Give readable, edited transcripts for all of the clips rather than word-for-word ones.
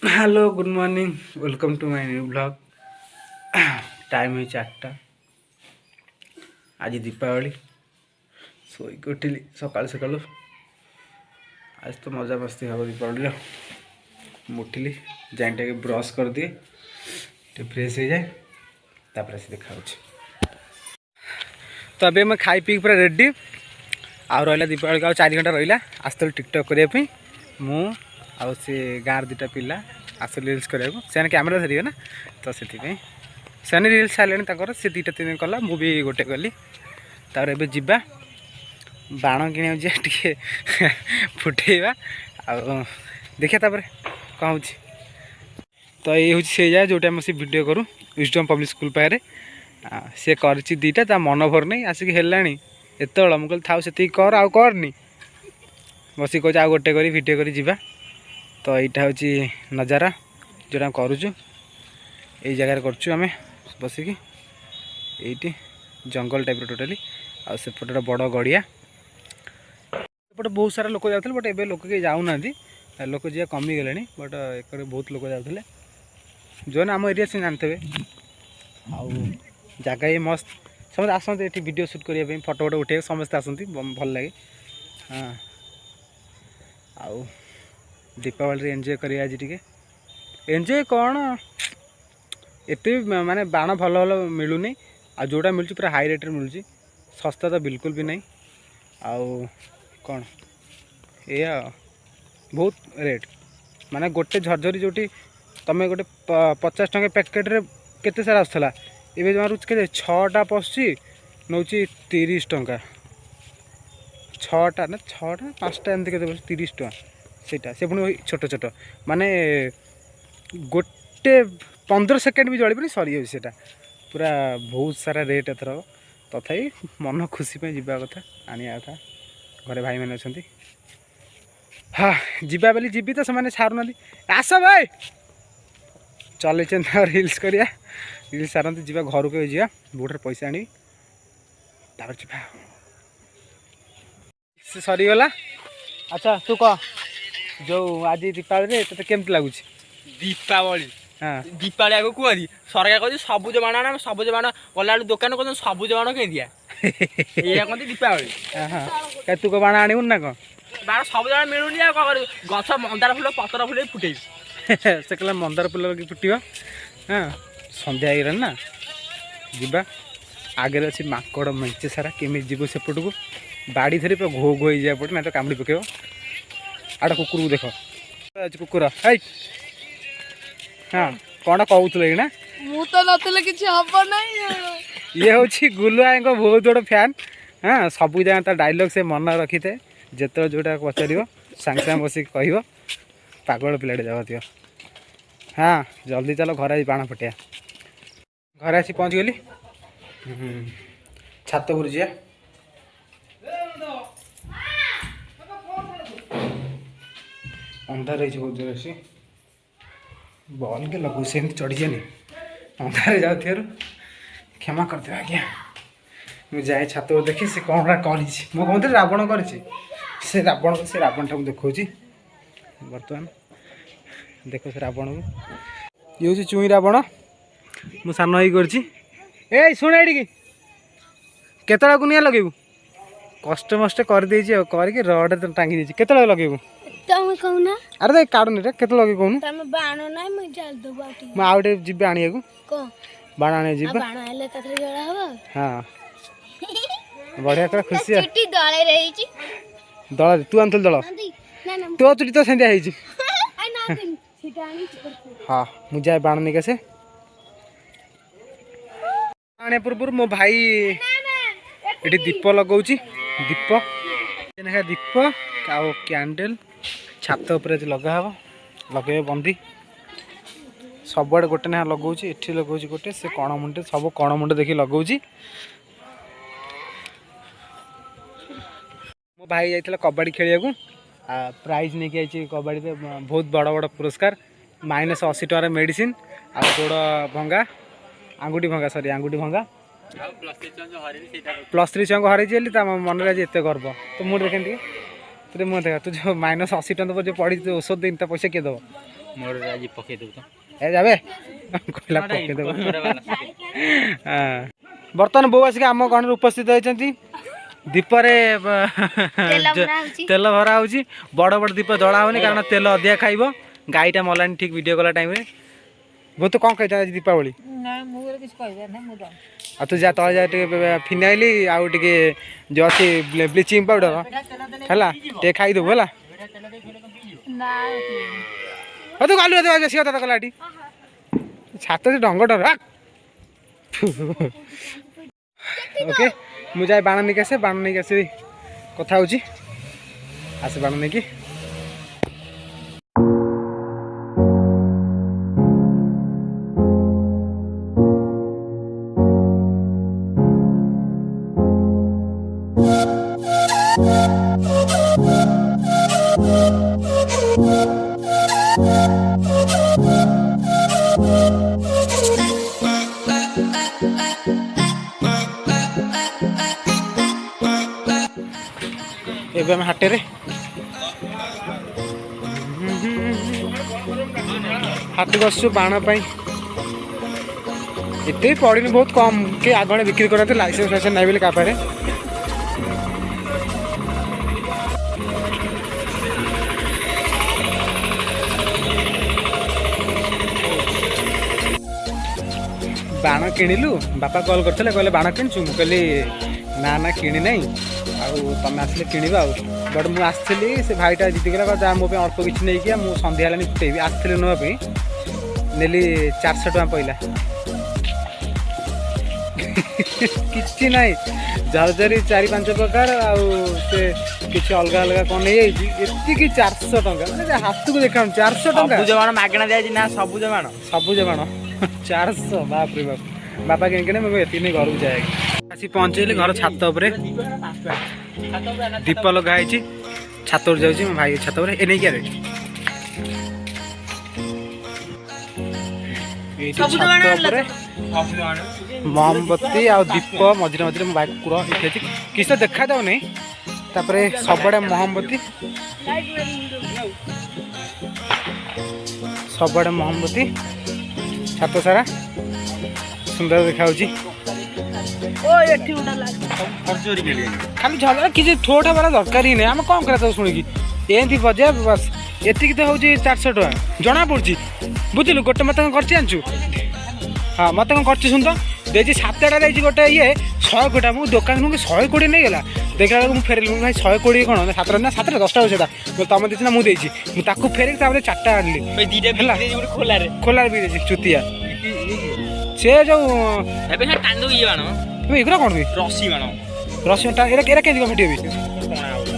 Hello good morning welcome to my new blog. Time है 4टा। आज दीपावली शोक उठिली सकाल सकाल। आज तो मजा मस्ती हम दीपावली उठिली जाए ब्रश कर दिए फ्रेश हो जाए तापर से देखा। तो अभी मैं खाई पी पूरा रेडी आ रहा दीपावली का 4 घंटा रहा आसती टिकटक करने मु आ गाँव दुटा पिला आस रिल्स कराया से कैमेरा धरिए ना तो से रिल्स सारे सी 2-3 दिन कला मुझे गोटे कली तार ए जा बाण कि फुटेवा देखिए तापर कौन हो। तो ये हूँ से जाए जोटा आम से वीडियो करूँ विजडम पब्लिक स्कूल पाखे सी कर 2टा मन भर नहीं आसिक है एत मुझे था से कर आउ करनी बस कह आ गोटे कर वीडियो कर जा। तो यहाँ हूँ नजारा जोटा करुचु यही जगार करें बसिकी ये जंगल टाइप टोटाली आसपटे बड़ गड़िया एपटे बहुत सारा लोक जाते बट एवं लोक कहीं जाऊना लोक जा कमिगले बट एक बहुत लोक जाते जो आम एरिया से जानते आउ जगह ये मस्त समस्त आसते ये वीडियो शूट करने फोटो फोटो उठे समस्त आसती भल लगे। हाँ आउ दीपावली एंजॉय करिए आज टी एंजॉय कौन एत माने बाण भल भल मिलूनी आ जोटा मिलूँ पूरा हाई रेट मिलूँ सस्ता तो बिल्कुल भी नहीं आउ कौन ये बहुत रेट माने गोटे झरझरी जोटी तमें गोटे 50 टंका पैकेट रे केते सारा आसला ए जमार के 6टा पशुची नौ 30 टंका 6टा ना 6टा 5टा एमती के 30 टंका सेटा से पुणी छोट छोट माने गोटे 15 सेकेंड भी जड़ी सरी जाटा पूरा बहुत सारा रेट एथर तथापि मन खुशी पे जीवा कथा आनिया कथा घरे भाई मैंने अच्छा। हाँ जीवा बेली जीवी तो से छाड़ू ना आस भाई चल रिल्स करिया रिल्स सारती जी घर को जा बुढ़े पैसा आनी जा से सरीगला। अच्छा तू कह जो आज दीपावली ते केमती लगुच दीपावली हाँ दीपावली आगे कहती सरकार कहते सबुज बाण आना सबुज बाण गला दुकान कहते सबुज बाण कहीं दिया ये कहते दीपावली। हाँ तू को बाण आणु ना कौन बाण सबुज बाण मिलूनी गछ मंदार फुल पतर फुल फुटे से कहला मंदार फुल फुटा। हाँ सन्ध्या हो ना जीवा आगे अच्छी माकड़ मेचे सारा केमी जीव सेपट को बाड़ी धरी पूरा घो घो जाए पटे ना तो कामुड़ी पकेब आड़ा कुकुर को देख कुकुर है। हाँ कौन कहते ना ये हूँ गुलुआ बहुत बड़ फैन। हाँ सब जगह डायलॉग से मन रखी थे जिते जोटा पचार सांगे सांगे बस कह पागल पिलाटे जाओ। हाँ जल्दी चलो घर आज बाण फटिया घर आसी पहुँच गली छात पर जा अंधार रही बहुत जोर से बल के लगू से चढ़ी जानी अंधार जाऊ क्षमा करते आज्ञा मुझे जाए छात पर देखी से कौन कहते रावण कर रावण टाक देखा बर्तमान देख से रावण को ये हूँ चुई रावण मु सान कर शुण केतला को निया लगेबू कष्ट मस्ट कर रड टांगी देछि केतला लगेबू तमे कहूना अरे देख काढुनी रे केतला लगे कहूनु तमे बाण नै म जाल दो बाटी म आउटे जिबे आनिया को को बाण आने जिबे बाण आले तथरे जड़ा हबा। हां बढ़िया कर खुशी है चुटी दळे रही छी दळ तू अंतल दळ ना ना तो चुटी तो सेंदिया हेछि आई ना दिन सीटा आनी हां मु जाय बाण नै कैसे आने पूर्व मो भाई एटी दीप लगाउची दीप एनका दीप आउ कैंडल छात उपर लगा हे लगे बंदी सबुआड़े गोटे ना लगाऊँ ये लगाऊँ गोटे से कण मुंडे सब कण मुंडे देखिए लगाऊँ। मो भाई जाइए कबाड़ी खेलिया को प्राइज नहीं आई कबाड़ी बहुत बड़ बड़ पुरस्कार -80 टकर मेडिसिन आ गोड़ भंगा आंगुठी भंगा सॉरी आंगुठी भंगा +3 चंग हर मन आज एत गर्व तो मुझे देखे मुझे देखा तू जो -80 टका जो पड़ी औषध देनी पैसा किए दब मोर आज पके देबो तो ए जाबे कहला पके देबो बर्तमान बो आसिक आम गणर उपस्थित होइछन्ती दीपरे तेल भरा होची बड़ बड़ दीप जला होनी कारण तेल अधिया खाइबो गाईटा मलानी ठीक वीडियो कला टाइम रे वो तो कौन कहता आज दीपावली आ तू जा तले जा फिनाइली आउ टे जो अच्छी ब्लीचिंग पाउडर है टे खाई देबू है तू गालू सी कथा कला छात से ढंग डर ओके मुझे जाए बाण नहीं आसे बाण नहीं आसी कथा होची आसे बाण नहीं कि एबे हम हाटे रे हाट बसु बाण एते पड़ी बहुत कम के आगे बिक्री करते लाइसेंस फाइसेंस नहीं बोले कापारे बाण किणिलु बापा कॉल करते कहले बाण किणुचु मु कहली ना ना किणी नहीं तुम आसले किणवा बट मुझे आसली से भाईटा जीतीगला जा मो अल्प किसी नहीं कि मुझे सन्ध्या है फुटेबी आसली नापी नेली 400 टका पड़ा कि ना झरझरी 4-5 प्रकार से किसी अलग अलग कौन नहीं ये 400 टका मैंने हाथ को देखा 400 टका जमान मागणा दिया ना सबुज बाण 400 बाप रे बाप बापा किन मुझे ये घर को जाए आसी पहुँचेली घर छात उपरे दीप लगाई छात जाऊँ मो भाई छात ए नहीं क्या मोमबत्ती आ दीप मझे मझे मो भाई कुकुर ये किसी तो देखा जाऊ नहीं तापर सबड़े मोमबत्ती छात सारा सुंदर देखा खाली झगड़ा किसी ठोठा वाला दरकार ही नहीं आम कौन करा शुणिकी एमती बजे बस ये तो हूँ 400 टका जना पड़ी बुझलु गोटे मत करचु हाँ मत कर शुण तो देखिए 7टा देखिए गोटे ये 100 कोटा मुझे दुकान मुझे 100 कोटी नहीं गला देखा बेलू फेरल भाई 100 कोटी कौन 7टा ना 7टा 10टा से तुम देना मुझे मुझे फेरिक 4टा आनली खोलार भी चुतिया से जो एगुरा कौन रसी बाण रसी एरा के फिटे भी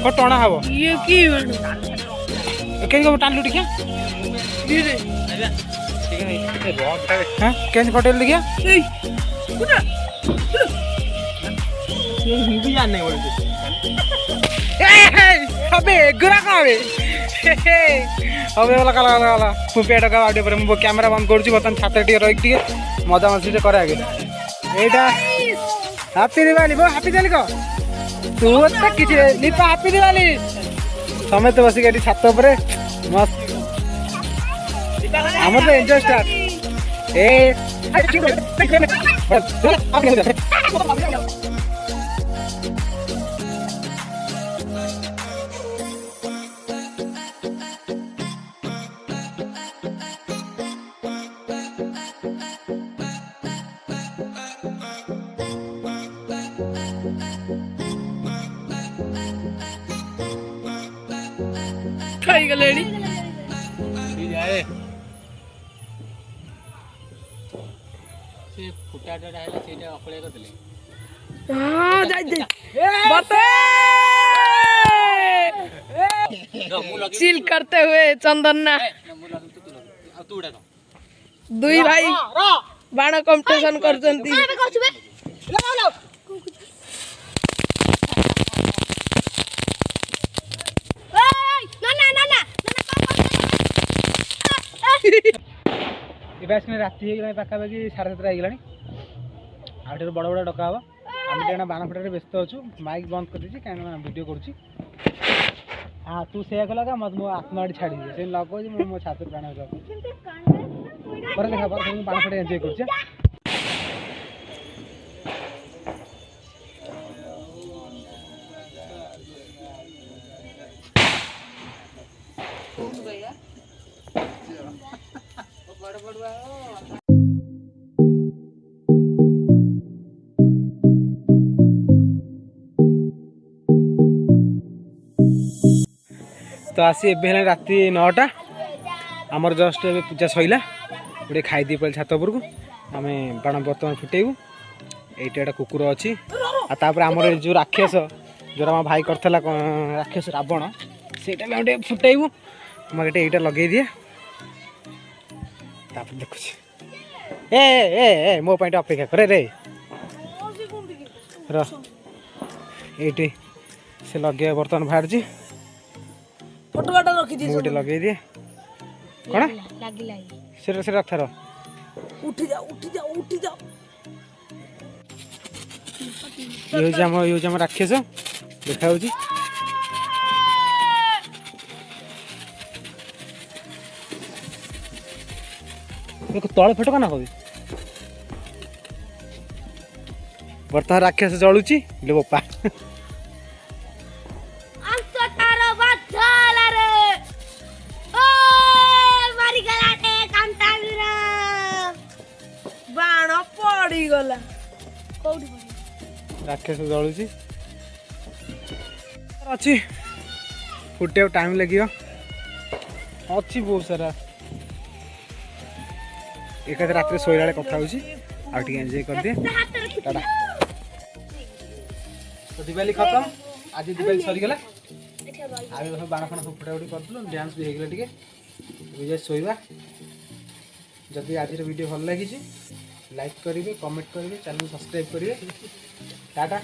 कौन टणा हम ये टाणलु टिके कटेल देखिया एगुरा कौन अब वाला पेट का आउट पर कैमेरा बंद करुँच बर्तमान छात रही मजा मस्ती करे आगे यहाँ हैप्पी दिवाली वो हैप्पी दिवाली को तू तो किसी लिपा हैप्पी दिवाली समस्त बसिक छात पर मस्त आम तो एंजॉय स्टार्ट खाई गलेनी चिल करते हुए चंदन दुई भाई बाण कंपटीशन करचंती राति पाखापाखि 7:30 होगा आठ बड़ बड़ डका हम बाण फटारे व्यस्त अच्छु माइक बंद कर कहीं वीडियो करुँच हाँ तू से लगा मत मो आत्मा छाड़ी दे से लगो जे मो छात्र प्राण हो पर देखा पर बाण फटे एंजॉय करछ तो आसी एबे हेले राति 9टा आमर जस्ट ए पूजा सइला गोटे खाईदी पड़े छात उपरको आम बाण बर्तमान फुटेबू एटा कुकुर अच्छी आपर आमर जो राक्षस जो आम भाई करथला राक्षस रावण सेटा भी गोटे फुटेबू मैं गोटे यहाँ लगे दिए देखुच ए ए ए मो पाई अपेक्षा करे रे ये से लगे बर्तमान बाहर गोटे लगे दिए कौन से रथर उठी जा ये राक्षस देखा तले फेट कना कभी बर्तमान राक्षस जलुची ले बोपा बाण पड़ी गला राक्षस जलुची अच्छी फुटे टाइम लगे अच्छी बहुत सारा एक रात शोला कथा हो एंजॉय कर दिए टाटा तो दिवाली खत्म आज दिवाली सरीगला आगे बाण फाण सब फुटा फुटी कर डांस भी होगा टे शोवा जदि आज वीडियो भल लगी लाइक करेंगे कमेंट करेंगे चैनल सब्सक्राइब करेंगे टाटा।